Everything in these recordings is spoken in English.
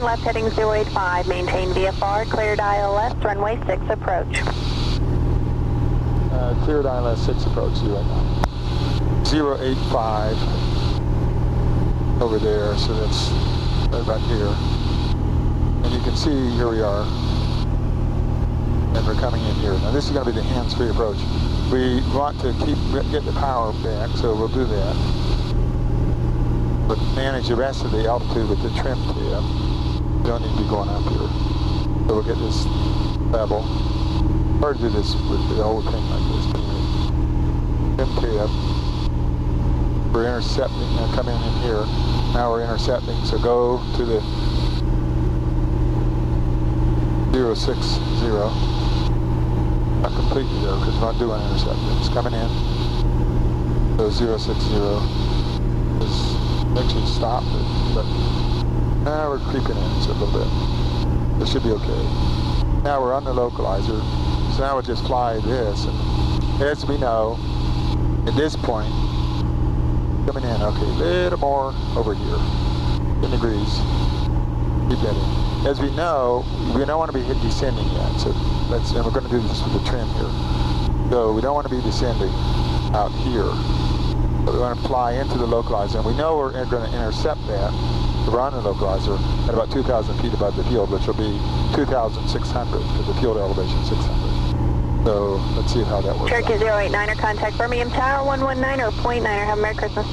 Left heading 085, maintain VFR, cleared ILS, runway 6 approach. Cleared ILS6 approach, 089. 085 over there, so that's right about here. And you can see here we are, and we're coming in here. Now this is going to be the hands-free approach. We want to get the power back, so we'll do that. But manage the rest of the altitude with the trim tab. We don't need to be going up here. So we'll get this level. Hard to do this with the whole thing like this. Trim tab. We're intercepting, coming in here. Now we're intercepting, so go to the 060. Not completely though, because we're not doing intercepting. It's coming in. So 060 is actually stopped it, but now we're creeping in just a little bit. This should be okay. Now we're on the localizer, so now we'll just fly this, and as we know, at this point, coming in, okay, a little more over here, 10 degrees, keep that in. As we know, we don't want to be descending yet, so and we're going to do this with the trim here. So we don't want to be descending out here. But we want to fly into the localizer, and we know we're going to intercept that. So we're on the localizer at about 2,000 feet above the field, which will be 2,600, because the field elevation is 600. So let's see how that works. Cherokee 089er, contact Birmingham Tower 119 or .9er. Have a Merry Christmas.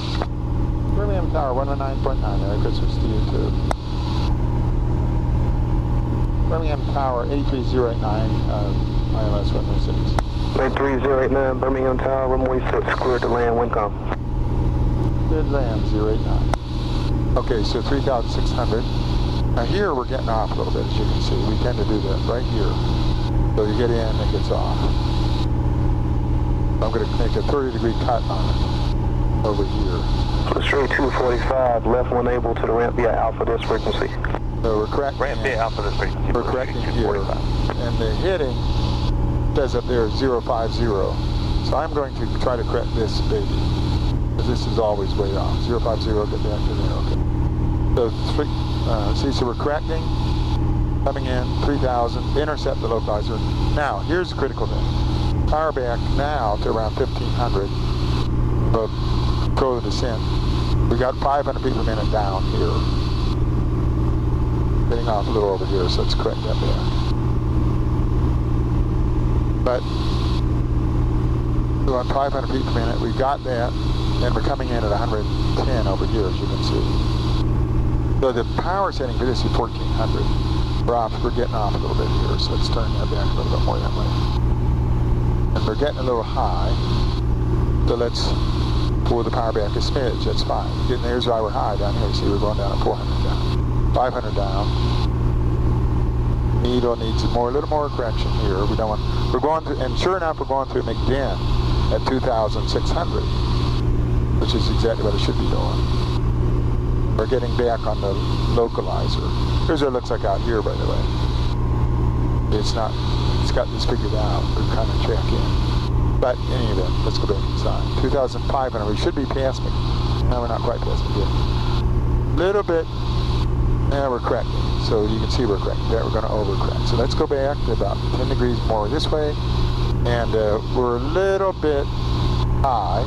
Birmingham Tower 119.9. Merry Christmas to you too. Birmingham Tower 83089, ILS runway 6. 83089, Birmingham Tower, runway 6, cleared to land, wind calm. Cleared to land, 089. Okay, so 3,600. Now here we're getting off a little bit, as you can see. We tend to do that right here. So you get in, it gets off. I'm going to make a 30-degree cut on it over here. Straight 245, left one able to the ramp via alpha this frequency. So we're correcting. Ramp via alpha this frequency. We're correcting here. And the heading says up there 050. So I'm going to try to correct this baby, because this is always way off. 050, get back to there, okay. So, so we're correcting, coming in, 3,000, intercept the localizer. Now, here's the critical thing. Power back now to around 1,500, control the descent. We got 500 feet per minute down here. Getting off a little over here, so let's correct that back. But we're on 500 feet per minute. We got that, and we're coming in at 110 over here, as you can see. So the power setting for this is 1,400. We're getting off a little bit here, so let's turn that back a little bit more that way. And we're getting a little high, so let's pull the power back a smidge. That's fine. Here's why we're high down here. See, we're going down at 400 down. 500 down. Needle needs a little more correction here. We don't want. We're going through, and sure enough, we're going through McDinn at 2,600, which is exactly what it should be doing. We're getting back on the localizer. Here's what it looks like out here, by the way. It's not. It's got this figured out. We're kind of tracking. But in any event, let's go back inside. 2,500. We should be past McDinn. No, we're not quite past McDinn. Little bit. Now we're correcting, so you can see we're correcting. That we're going to overcorrect. So let's go back to about 10 degrees more this way, and we're a little bit high.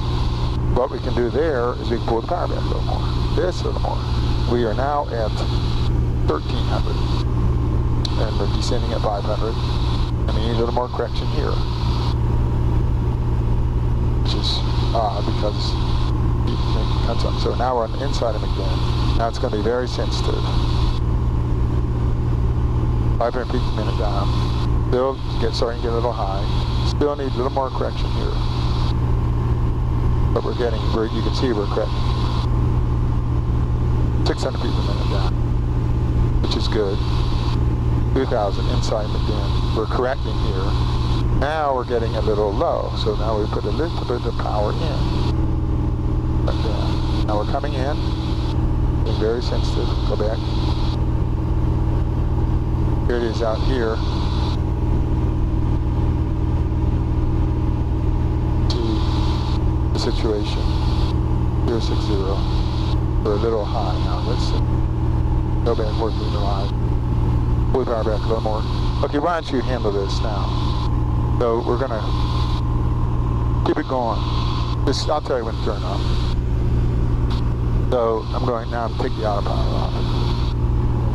What we can do there is we can pull the power back a little more. This a little more. We are now at 1,300, and we're descending at 500, and we need a little more correction here, which is odd because it cuts up. So now we're on the inside of McDinn. Now it's going to be very sensitive. 500 feet per minute down. Still starting to get a little high. Still need a little more correction here. But we're getting, you can see we're correcting. 600 feet per minute down, which is good. 2,000 inside McDinn. We're correcting here. Now we're getting a little low. So now we put a little bit of power in. Like that. Now we're coming in. Being very sensitive. Go back. Here it is out here. See the situation. 060. We're a little high now. Let's see. Go back, work with the line. Pull the power back a little more. Okay, why don't you handle this now? So we're gonna keep it going. Just, I'll tell you when to turn off. So I'm going now to take the autopilot off.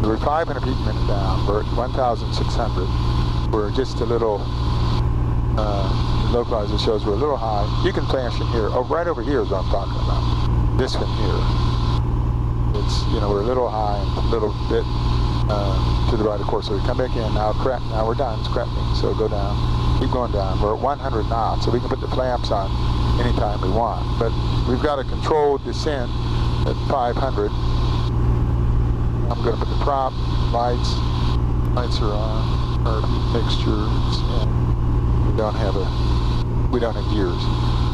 We're 500 feet a minute down. We're at 1,600. We're just a little, localizer shows we're a little high. You can flash in here. Oh, right over here is what I'm talking about. This one here. It's, you know, we're a little high and a little bit to the right, of course. So we come back in now. Now we're done. It's correcting. So go down. Keep going down. We're at 100 knots, so we can put the flaps on anytime we want. But we've got a controlled descent at 500. I'm going to put the prop lights. Lights are on. Our heat fixtures, and we don't have gears.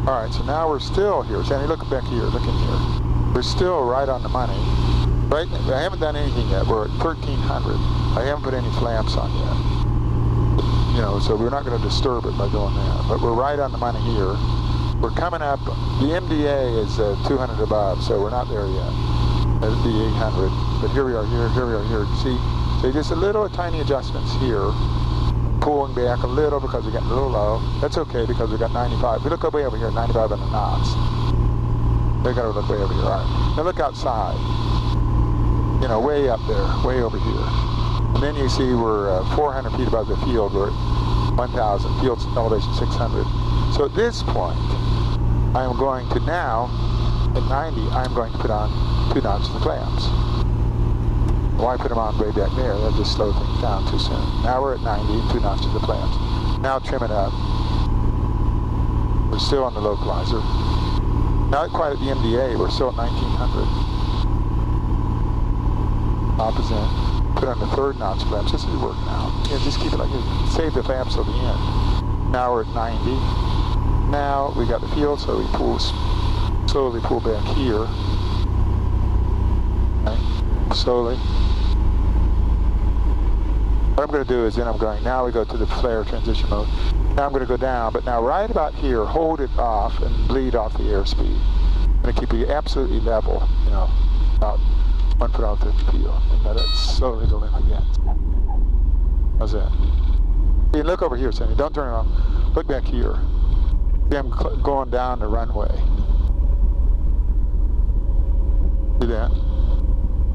All right, so now we're still here. Sandy, look back here. Look in here. We're still right on the money. Right? I haven't done anything yet. We're at 1,300. I haven't put any flaps on yet. You know, so we're not going to disturb it by doing that. But we're right on the money here. We're coming up. The MDA is 200 above, so we're not there yet. It'd be 800. But here we are. Here we are. Here. See, so just a little tiny adjustments here. Pulling back a little because we're getting a little low. That's okay because we got 95. If we look way over here, 95 on the knots. They got to look way over here. All right. Now look outside. You know, way up there, way over here. And then you see we're 400 feet above the field. We're at 1,000. Field's elevation 600. So at this point, I am going to now, at 90, I'm going to put on 2 knots of the flaps. Why put them on way back there? That'll just slow things down too soon. Now we're at 90, 2 knots to the flaps. Now trim it up. We're still on the localizer. Not quite at the MDA, we're still at 1900. Top is in. Put on the 3rd notch flaps. This is working out. Yeah, just keep it like this. Save the flaps till the end. Now we're at 90. Now we got the field, so we slowly pull back here. Okay. Slowly. What I'm going to do is then I'm going, now we go to the flare transition mode. Now I'm going to go down, but now right about here, hold it off and bleed off the airspeed. I'm going to keep it absolutely level, you know, about 1 foot off the field. And let it slowly go in again. How's that? See, look over here, Sandy. Don't turn it on. Look back here. See, I'm going down the runway. See that?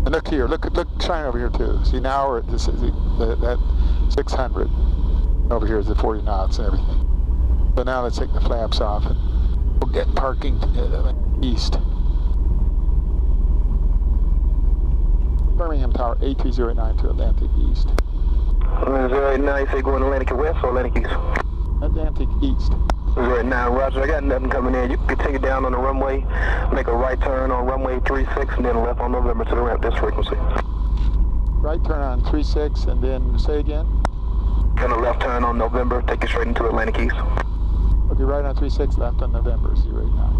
And look here, look, shine over here too. See, now we're at this, that 600. Over here is the 40 knots and everything. So now let's take the flaps off and we'll get parking east. Birmingham Tower 83089 to Atlantic East. 089, say going Atlantic West or Atlantic East? Atlantic East. 089, Roger, I got nothing coming in. You can continue down on the runway, make a right turn on runway 36 and then left on November to the ramp this frequency. Right turn on 36 and then say again? Then a left turn on November, take it straight into Atlantic East. Okay, right on 36, left on November 089.